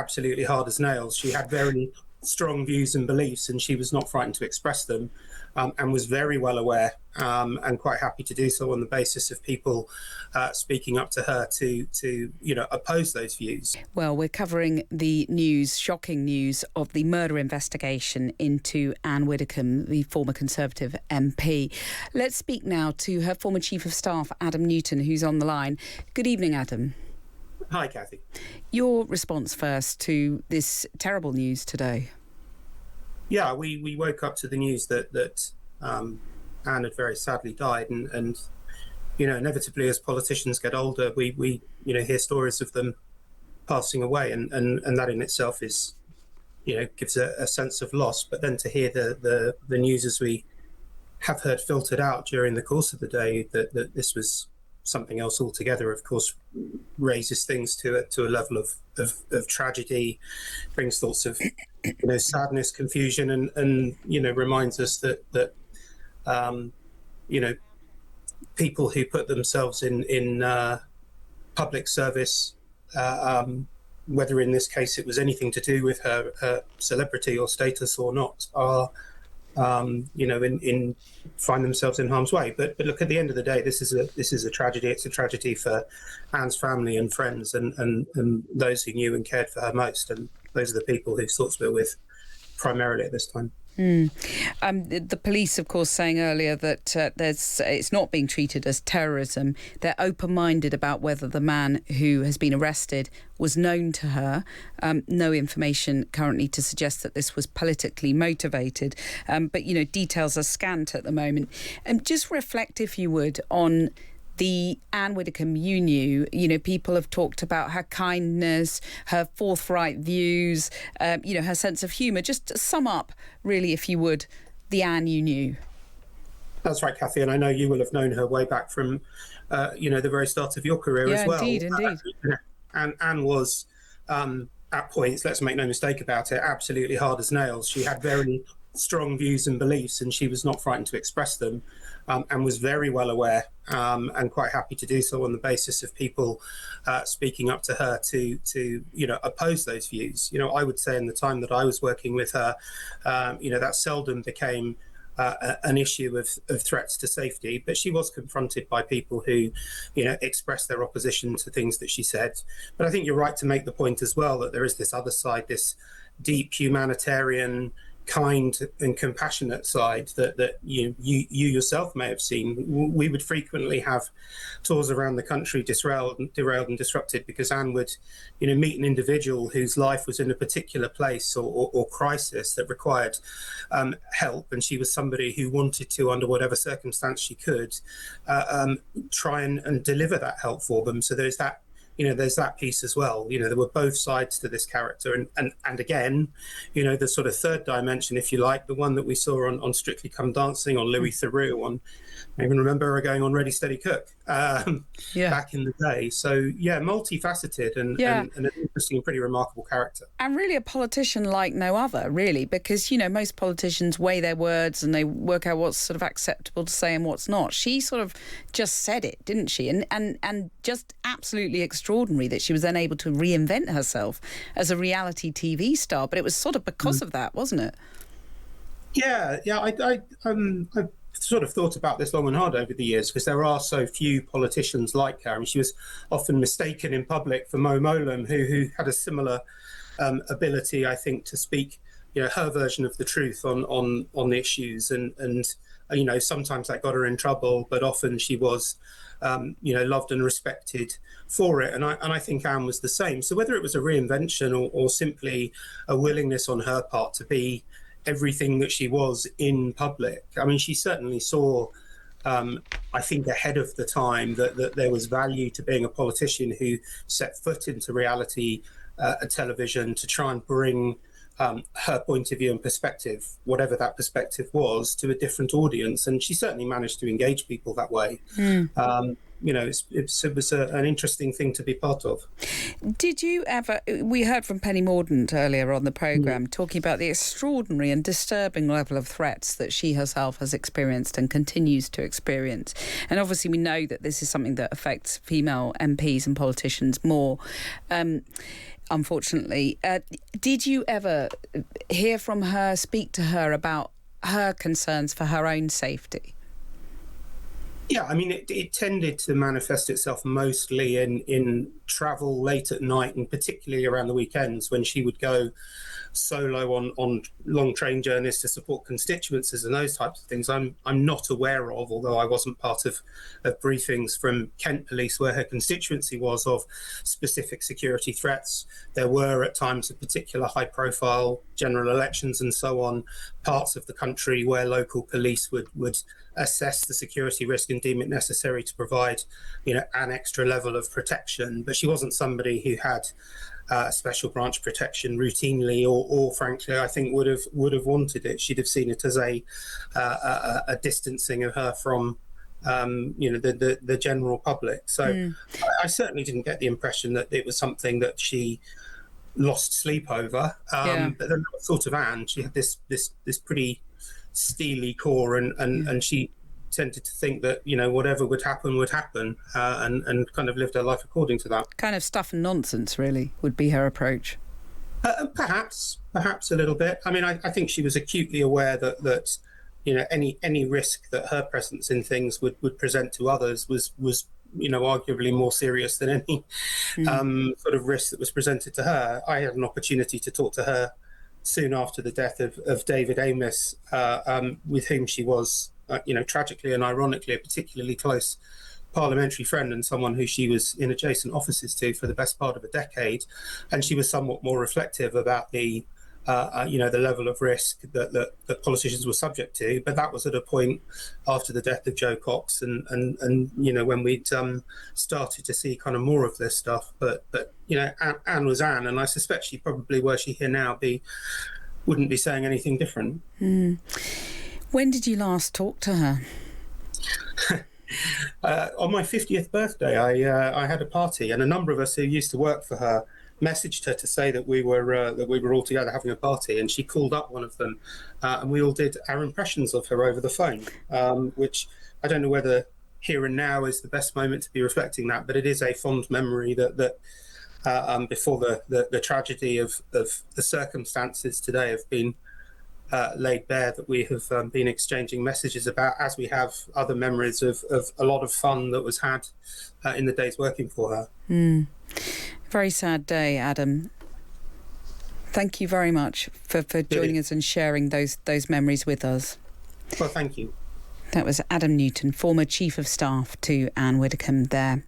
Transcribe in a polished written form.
absolutely hard as nails. She had very strong views and beliefs, and she was not frightened to express them, and was very well aware and quite happy to do so on the basis of people speaking up to her to oppose those views. Well, we're covering the news, shocking news of the murder investigation into Anne Widdecombe, the former Conservative MP. Let's speak now to her former Chief of Staff, Adam Newton, who's on the line. Good evening, Adam. Hi, Cathy. Your response first to this terrible news today. Yeah, we woke up to the news that Anne had very sadly died, and inevitably as politicians get older, we hear stories of them passing away, and that in itself is gives a sense of loss. But then to hear the news, as we have heard filtered out during the course of the day, that this was something else altogether, of course, raises things to a level of tragedy, brings thoughts of sadness, confusion, and reminds us that people who put themselves in public service, whether in this case it was anything to do with her celebrity or status or not, are find themselves in harm's way. But look, at the end of the day, this is a tragedy. It's a tragedy for Anne's family and friends, and those who knew and cared for her most. And those are the people whose thoughts we're with primarily at this time. The police, of course, saying earlier that it's not being treated as terrorism. They're open-minded about whether the man who has been arrested was known to her. No information currently to suggest that this was politically motivated. But details are scant at the moment. Just reflect, if you would, on the Anne Widdecombe you knew. People have talked about her kindness, her forthright views, her sense of humour. Just sum up, really, if you would, the Anne you knew. That's right, Cathy, and I know you will have known her way back from, the very start of your career as well. Indeed. And Anne was, at points, let's make no mistake about it, absolutely hard as nails. She had very strong views and beliefs, and she was not frightened to express them, and was very well aware and quite happy to do so on the basis of people speaking up to her to oppose those views. I would say in the time that I was working with her, that seldom became an issue of threats to safety, but she was confronted by people who expressed their opposition to things that she said. But I think you're right to make the point as well that there is this other side, this deep humanitarian, kind and compassionate side that you yourself may have seen. We would frequently have tours around the country derailed and disrupted because Anne would meet an individual whose life was in a particular place or crisis that required help, and she was somebody who wanted to, under whatever circumstance she could, try and deliver that help for them. So there's that there's that piece as well. There were both sides to this character. And again, the sort of third dimension, if you like, the one that we saw on Strictly Come Dancing, on Louis Theroux, I even remember her going on Ready, Steady, Cook back in the day. So, multifaceted and an interesting and pretty remarkable character. And really a politician like no other, really, because, most politicians weigh their words and they work out what's sort of acceptable to say and what's not. She sort of just said it, didn't she? And just absolutely extraordinary that she was then able to reinvent herself as a reality TV star. But it was sort of because of that, wasn't it? Yeah. I've sort of thought about this long and hard over the years because there are so few politicians like her. I mean, she was often mistaken in public for Mo Mowlam, who had a similar ability, I think, to speak, her version of the truth on issues, and sometimes that got her in trouble, but often she was, loved and respected for it. And I think Anne was the same. So whether it was a reinvention or simply a willingness on her part to be everything that she was in public, I mean, she certainly saw, I think, ahead of the time that there was value to being a politician who set foot into reality television to try and bring her point of view and perspective, whatever that perspective was, to a different audience. And she certainly managed to engage people that way. It was an interesting thing to be part of. Did you ever... We heard from Penny Mordaunt earlier on the programme talking about the extraordinary and disturbing level of threats that she herself has experienced and continues to experience. And obviously we know that this is something that affects female MPs and politicians more. unfortunately. Did you ever hear from her, speak to her about her concerns for her own safety? Yeah, I mean, it tended to manifest itself mostly in travel late at night, and particularly around the weekends when she would go solo on long train journeys to support constituencies and those types of things. I'm not aware of, although I wasn't part of briefings from Kent Police where her constituency was, of specific security threats. There were at times of particular high profile general elections and so on, parts of the country where local police would assess the security risk and deem it necessary to provide, an extra level of protection. But she wasn't somebody who had special branch protection routinely, or frankly, I think would have wanted it. She'd have seen it as a distancing of her from the general public. So I certainly didn't get the impression that it was something that she lost sleep over. But then sort of Anne, she had this pretty steely core, and she tended to think that whatever would happen, and kind of lived her life according to that. Kind of stuff and nonsense, really, would be her approach. Perhaps a little bit. I mean, I think she was acutely aware that any risk that her presence in things would present to others was arguably more serious than any sort of risk that was presented to her. I had an opportunity to talk to her soon after the death of David Amos, with whom she was, tragically and ironically, a particularly close parliamentary friend, and someone who she was in adjacent offices to for the best part of a decade. And she was somewhat more reflective about the level of risk that politicians were subject to. But that was at a point after the death of Joe Cox, and when we'd started to see kind of more of this stuff. But Anne was Anne, and I suspect she probably, were she here now, wouldn't be saying anything different. When did you last talk to her? On my 50th birthday, I had a party, and a number of us who used to work for her messaged her to say that we were all together having a party, and she called up one of them, and we all did our impressions of her over the phone, which I don't know whether here and now is the best moment to be reflecting that, but it is a fond memory that before the tragedy of the circumstances today have been laid bare, that we have been exchanging messages about, as we have other memories of a lot of fun that was had in the days working for her. Very sad day, Adam. Thank you very much for joining us and sharing those memories with us. Well, thank you. That was Adam Newton, former Chief of Staff to Anne Widdecombe there.